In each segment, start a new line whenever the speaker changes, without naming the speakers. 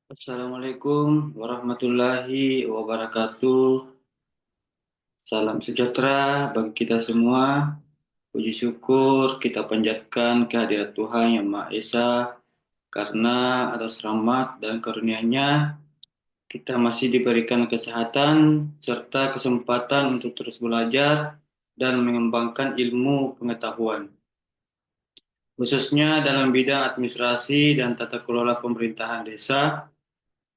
Assalamualaikum warahmatullahi wabarakatuh. Salam sejahtera bagi kita semua. Puji syukur kita panjatkan kehadirat Tuhan Yang Maha Esa karena atas rahmat dan karunia-Nya kita masih diberikan kesehatan serta kesempatan untuk terus belajar dan mengembangkan ilmu pengetahuan. Khususnya dalam bidang administrasi dan tata kelola pemerintahan desa.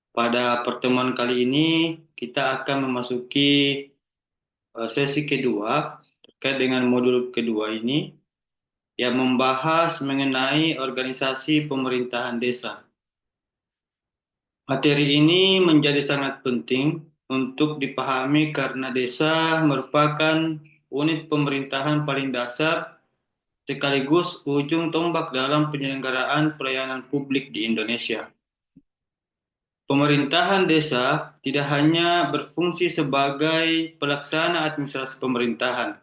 Pada pertemuan kali ini kita akan memasuki sesi kedua terkait dengan modul kedua ini yang membahas mengenai organisasi pemerintahan desa. Materi ini menjadi sangat penting untuk dipahami karena desa merupakan unit pemerintahan paling dasar sekaligus ujung tombak dalam penyelenggaraan pelayanan publik di Indonesia. Pemerintahan desa tidak hanya berfungsi sebagai pelaksana administrasi pemerintahan,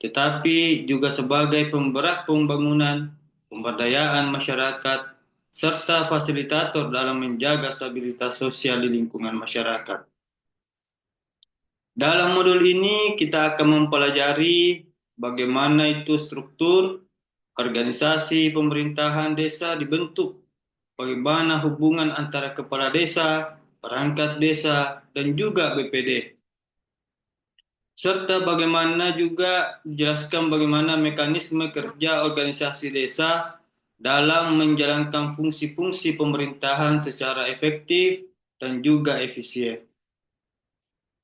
tetapi juga sebagai pemberat pembangunan, pemberdayaan masyarakat, serta fasilitator dalam menjaga stabilitas sosial di lingkungan masyarakat. Dalam modul ini kita akan mempelajari bagaimana itu struktur organisasi pemerintahan desa dibentuk, bagaimana hubungan antara kepala desa, perangkat desa, dan juga BPD. Serta bagaimana juga dijelaskan bagaimana mekanisme kerja organisasi desa dalam menjalankan fungsi-fungsi pemerintahan secara efektif dan juga efisien.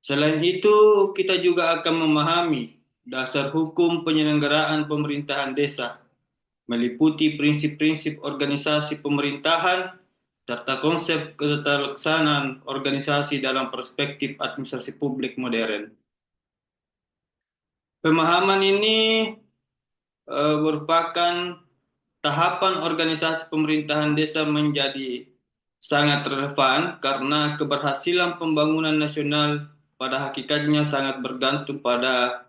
Selain itu, kita juga akan memahami dasar hukum penyelenggaraan pemerintahan desa, meliputi prinsip-prinsip organisasi pemerintahan serta konsep ketelaksanaan organisasi dalam perspektif administrasi publik modern. Pemahaman ini merupakan tahapan organisasi pemerintahan desa menjadi sangat relevan karena keberhasilan pembangunan nasional pada hakikatnya sangat bergantung pada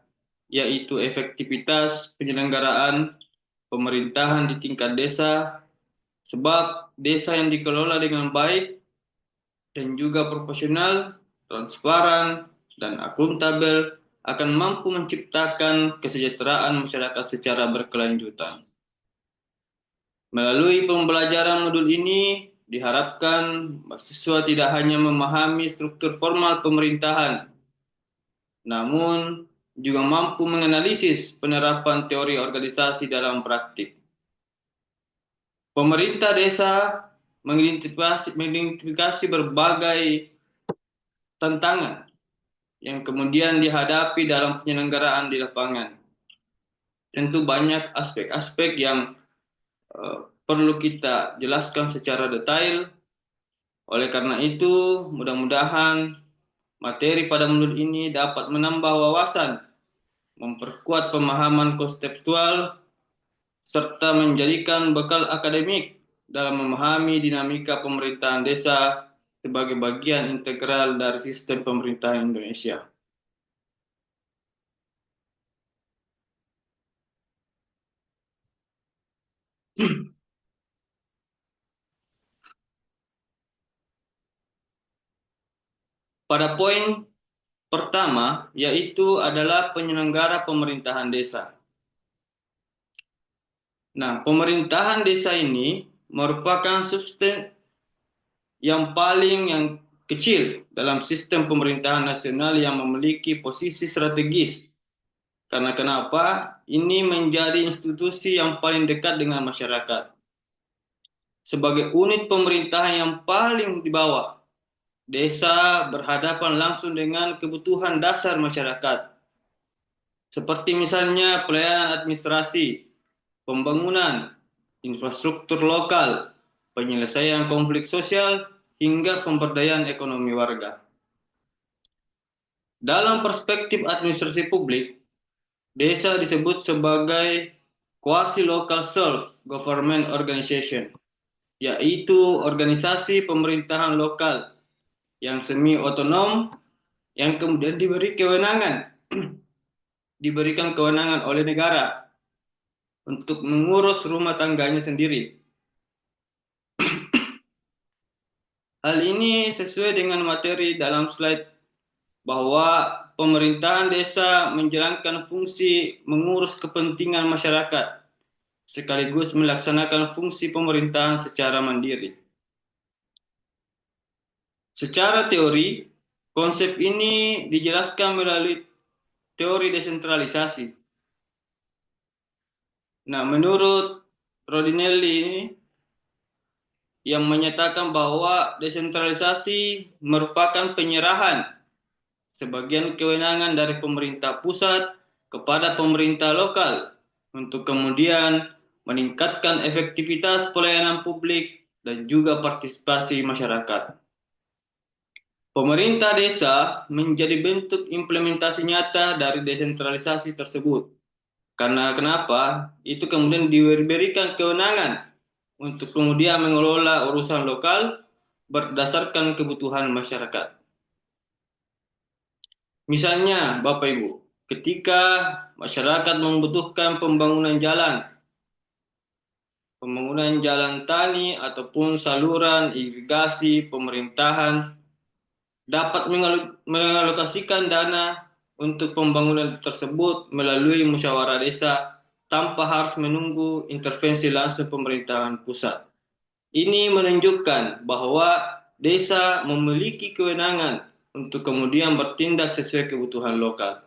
yaitu efektivitas penyelenggaraan pemerintahan di tingkat desa, sebab desa yang dikelola dengan baik dan juga profesional, transparan, dan akuntabel akan mampu menciptakan kesejahteraan masyarakat secara berkelanjutan. Melalui pembelajaran modul ini, diharapkan mahasiswa tidak hanya memahami struktur formal pemerintahan, namun juga mampu menganalisis penerapan teori organisasi dalam praktik. Pemerintah desa mengidentifikasi berbagai tantangan yang kemudian dihadapi dalam penyelenggaraan di lapangan. Tentu banyak aspek-aspek yang perlu kita jelaskan secara detail. Oleh karena itu, mudah-mudahan materi pada modul ini dapat menambah wawasan, memperkuat pemahaman konseptual, serta menjadikan bekal akademik dalam memahami dinamika pemerintahan desa sebagai bagian integral dari sistem pemerintahan Indonesia. Pada poin pertama, yaitu adalah penyelenggara pemerintahan desa. Nah, pemerintahan desa ini merupakan subsisten yang kecil dalam sistem pemerintahan nasional yang memiliki posisi strategis. Karena kenapa? Ini menjadi institusi yang paling dekat dengan masyarakat. Sebagai unit pemerintahan yang paling di bawah, desa berhadapan langsung dengan kebutuhan dasar masyarakat. Seperti misalnya pelayanan administrasi, pembangunan, infrastruktur lokal, penyelesaian konflik sosial, hingga pemberdayaan ekonomi warga. Dalam perspektif administrasi publik, desa disebut sebagai quasi-local self-government organization, yaitu organisasi pemerintahan lokal yang semi-otonom yang kemudian diberikan kewenangan oleh negara untuk mengurus rumah tangganya sendiri. Hal ini sesuai dengan materi dalam slide bahwa pemerintahan desa menjalankan fungsi mengurus kepentingan masyarakat sekaligus melaksanakan fungsi pemerintahan secara mandiri. Secara teori, konsep ini dijelaskan melalui teori desentralisasi. Nah, menurut Rodinelli ini yang menyatakan bahwa desentralisasi merupakan penyerahan sebagian kewenangan dari pemerintah pusat kepada pemerintah lokal untuk kemudian meningkatkan efektivitas pelayanan publik dan juga partisipasi masyarakat. Pemerintah desa menjadi bentuk implementasi nyata dari desentralisasi tersebut. Karena kenapa? Itu kemudian diberikan kewenangan untuk kemudian mengelola urusan lokal berdasarkan kebutuhan masyarakat. Misalnya, Bapak Ibu, ketika masyarakat membutuhkan pembangunan jalan tani ataupun saluran irigasi, pemerintahan dapat mengalokasikan dana untuk pembangunan tersebut melalui musyawarah desa tanpa harus menunggu intervensi langsung pemerintahan pusat. Ini menunjukkan bahwa desa memiliki kewenangan untuk kemudian bertindak sesuai kebutuhan lokal.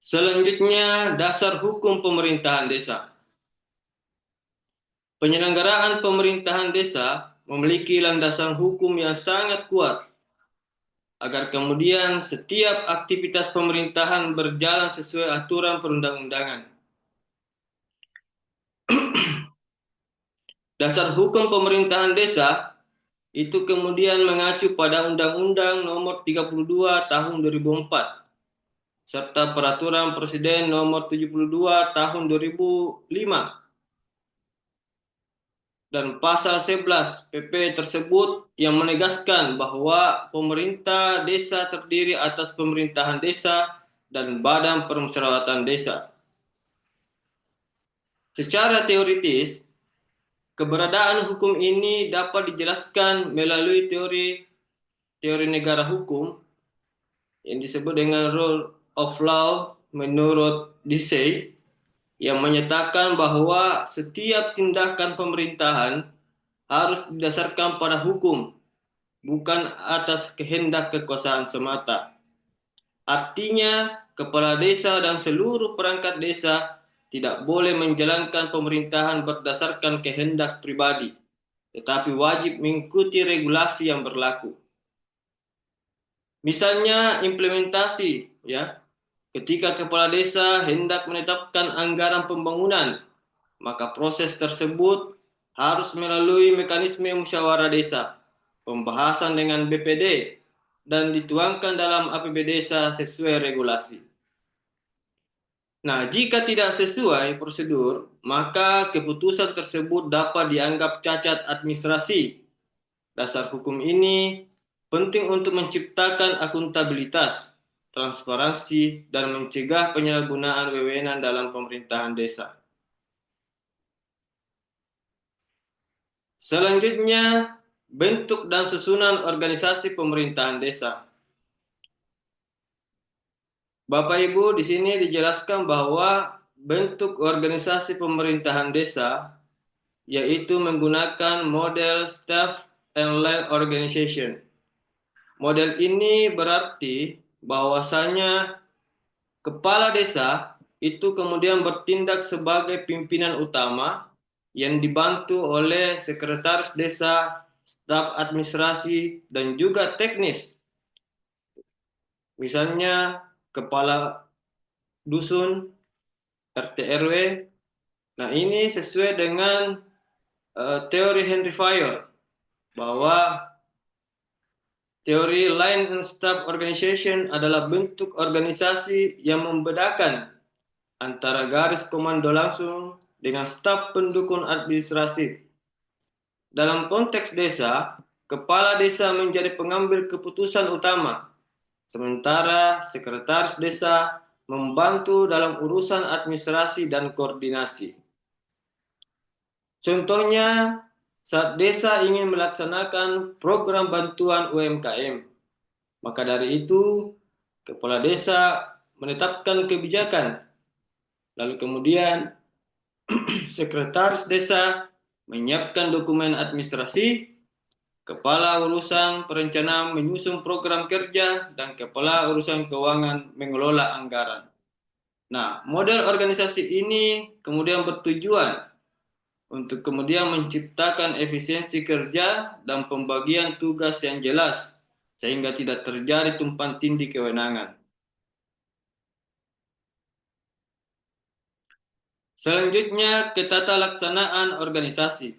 Selanjutnya, dasar hukum pemerintahan desa. Penyelenggaraan pemerintahan desa memiliki landasan hukum yang sangat kuat agar kemudian setiap aktivitas pemerintahan berjalan sesuai aturan perundang-undangan. Dasar hukum pemerintahan desa itu kemudian mengacu pada Undang-Undang Nomor 32 Tahun 2004 serta Peraturan Presiden Nomor 72 Tahun 2005 dan pasal 11 PP tersebut yang menegaskan bahwa pemerintah desa terdiri atas pemerintahan desa dan badan permusyawaratan desa. Secara teoritis, keberadaan hukum ini dapat dijelaskan melalui teori negara hukum yang disebut dengan rule of law menurut Dicey, yang menyatakan bahwa setiap tindakan pemerintahan harus didasarkan pada hukum, bukan atas kehendak kekuasaan semata. Artinya, kepala desa dan seluruh perangkat desa tidak boleh menjalankan pemerintahan berdasarkan kehendak pribadi, tetapi wajib mengikuti regulasi yang berlaku. Misalnya implementasi, ya. Ketika kepala desa hendak menetapkan anggaran pembangunan, maka proses tersebut harus melalui mekanisme musyawarah desa, pembahasan dengan BPD, dan dituangkan dalam APB desa sesuai regulasi. Nah, jika tidak sesuai prosedur, maka keputusan tersebut dapat dianggap cacat administrasi. Dasar hukum ini penting untuk menciptakan akuntabilitas, transparansi, dan mencegah penyalahgunaan wewenang dalam pemerintahan desa. Selanjutnya, bentuk dan susunan organisasi pemerintahan desa. Bapak Ibu, di sini dijelaskan bahwa bentuk organisasi pemerintahan desa yaitu menggunakan model staff and line organization. Model ini berarti bahwasanya kepala desa itu kemudian bertindak sebagai pimpinan utama yang dibantu oleh sekretaris desa, staf administrasi, dan juga teknis. Misalnya kepala dusun, RT RW. Nah, ini sesuai dengan teori Henry Fayol bahwa teori line and staff organization adalah bentuk organisasi yang membedakan antara garis komando langsung dengan staf pendukung administrasi. Dalam konteks desa, kepala desa menjadi pengambil keputusan utama, sementara sekretaris desa membantu dalam urusan administrasi dan koordinasi. Contohnya, saat desa ingin melaksanakan program bantuan UMKM, maka dari itu kepala desa menetapkan kebijakan, lalu kemudian sekretaris desa menyiapkan dokumen administrasi, kepala urusan perencanaan menyusun program kerja, dan kepala urusan keuangan mengelola anggaran. Nah, model organisasi ini kemudian bertujuan untuk kemudian menciptakan efisiensi kerja dan pembagian tugas yang jelas, sehingga tidak terjadi tumpang tindih kewenangan. Selanjutnya, ketatalaksanaan organisasi.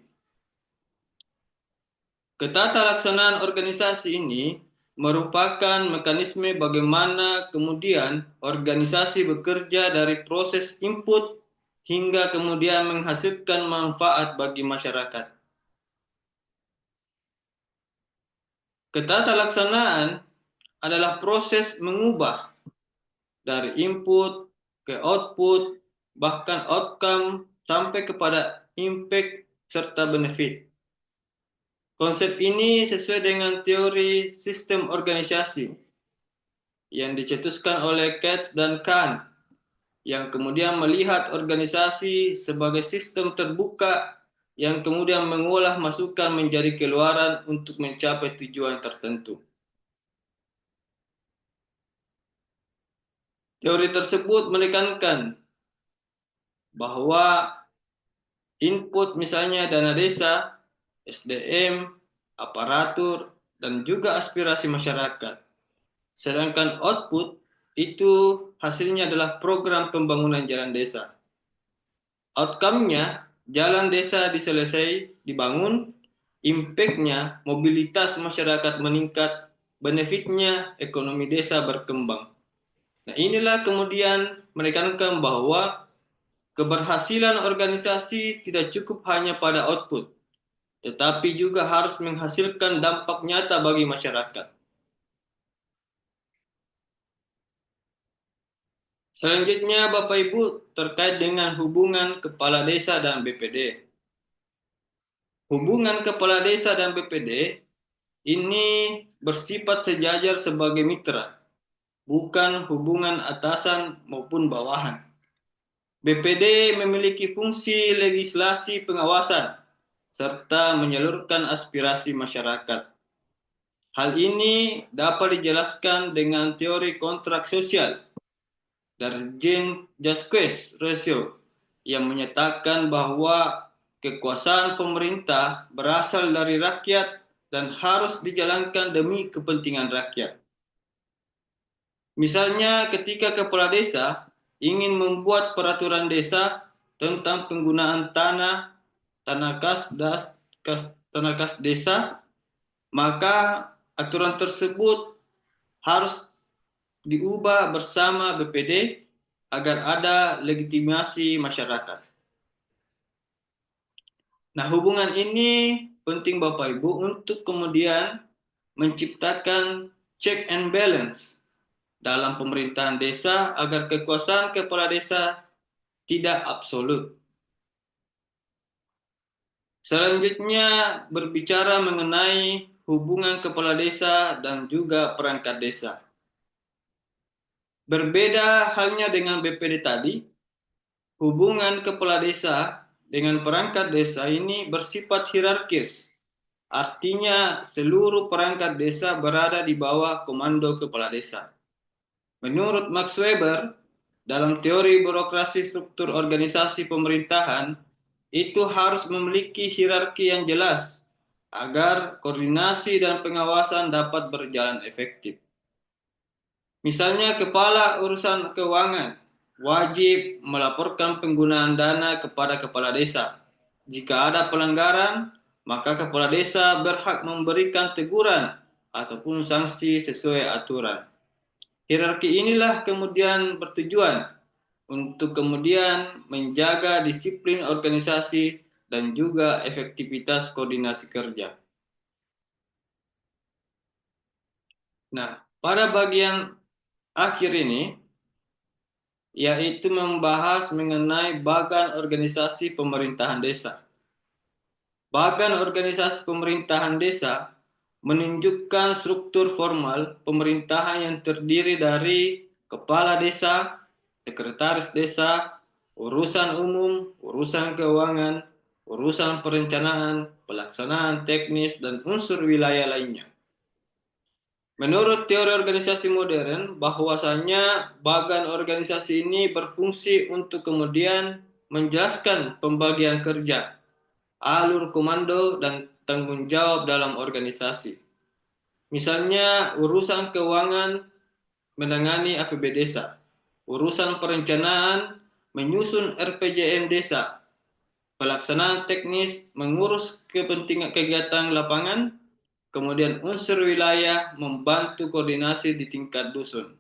Ketatalaksanaan organisasi ini merupakan mekanisme bagaimana kemudian organisasi bekerja dari proses input hingga kemudian menghasilkan manfaat bagi masyarakat. Ketatalaksanaan adalah proses mengubah dari input ke output, bahkan outcome sampai kepada impact serta benefit. Konsep ini sesuai dengan teori sistem organisasi yang dicetuskan oleh Katz dan Kahn, yang kemudian melihat organisasi sebagai sistem terbuka yang kemudian mengolah masukan menjadi keluaran untuk mencapai tujuan tertentu. Teori tersebut menekankan bahwa input misalnya dana desa, SDM, aparatur, dan juga aspirasi masyarakat. Sedangkan output itu hasilnya adalah program pembangunan jalan desa. Outcome-nya, jalan desa dibangun, impact-nya mobilitas masyarakat meningkat, benefit-nya ekonomi desa berkembang. Nah, inilah kemudian menekankan bahwa keberhasilan organisasi tidak cukup hanya pada output, tetapi juga harus menghasilkan dampak nyata bagi masyarakat. Selanjutnya, Bapak Ibu, terkait dengan hubungan kepala desa dan BPD. Hubungan kepala desa dan BPD ini bersifat sejajar sebagai mitra, bukan hubungan atasan maupun bawahan. BPD memiliki fungsi legislasi pengawasan serta menyalurkan aspirasi masyarakat. Hal ini dapat dijelaskan dengan teori kontrak sosial dari Jean-Jacques Rousseau yang menyatakan bahwa kekuasaan pemerintah berasal dari rakyat dan harus dijalankan demi kepentingan rakyat. Misalnya ketika kepala desa ingin membuat peraturan desa tentang penggunaan tanah kas desa, maka aturan tersebut harus diubah bersama BPD agar ada legitimasi masyarakat. Nah, hubungan ini penting Bapak Ibu untuk kemudian menciptakan check and balance dalam pemerintahan desa agar kekuasaan kepala desa tidak absolut. Selanjutnya berbicara mengenai hubungan kepala desa dan juga perangkat desa. Berbeda halnya dengan BPD tadi, hubungan kepala desa dengan perangkat desa ini bersifat hierarkis. Artinya seluruh perangkat desa berada di bawah komando kepala desa. Menurut Max Weber, dalam teori birokrasi struktur organisasi pemerintahan, itu harus memiliki hierarki yang jelas agar koordinasi dan pengawasan dapat berjalan efektif. Misalnya kepala urusan keuangan wajib melaporkan penggunaan dana kepada kepala desa. Jika ada pelanggaran, maka kepala desa berhak memberikan teguran ataupun sanksi sesuai aturan. Hierarki inilah kemudian bertujuan untuk kemudian menjaga disiplin organisasi dan juga efektivitas koordinasi kerja. Nah, pada bagian akhir ini, yaitu membahas mengenai bagan organisasi pemerintahan desa. Bahkan organisasi pemerintahan desa menunjukkan struktur formal pemerintahan yang terdiri dari kepala desa, sekretaris desa, urusan umum, urusan keuangan, urusan perencanaan, pelaksanaan teknis, dan unsur wilayah lainnya. Menurut teori organisasi modern, bahwasanya bagan organisasi ini berfungsi untuk kemudian menjelaskan pembagian kerja, alur komando, dan tanggung jawab dalam organisasi. Misalnya, urusan keuangan menangani APB desa, urusan perencanaan menyusun RPJM desa, pelaksanaan teknis mengurus kepentingan kegiatan lapangan, kemudian unsur wilayah membantu koordinasi di tingkat dusun.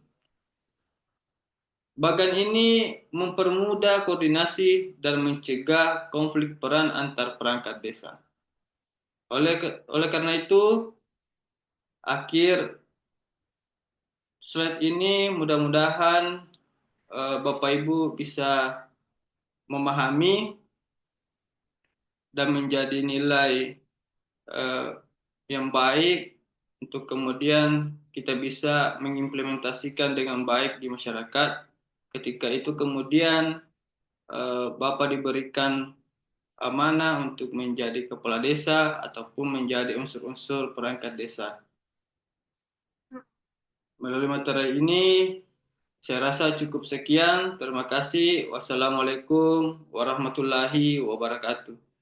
Bagan ini mempermudah koordinasi dan mencegah konflik peran antar perangkat desa. Oleh karena itu, akhir slide ini mudah-mudahan Bapak Ibu bisa memahami dan menjadi nilai eh, yang baik untuk kemudian kita bisa mengimplementasikan dengan baik di masyarakat. Ketika itu kemudian Bapak diberikan amanah untuk menjadi kepala desa ataupun menjadi unsur-unsur perangkat desa. Melalui materi ini saya rasa cukup sekian. Terima kasih. Wassalamualaikum warahmatullahi wabarakatuh.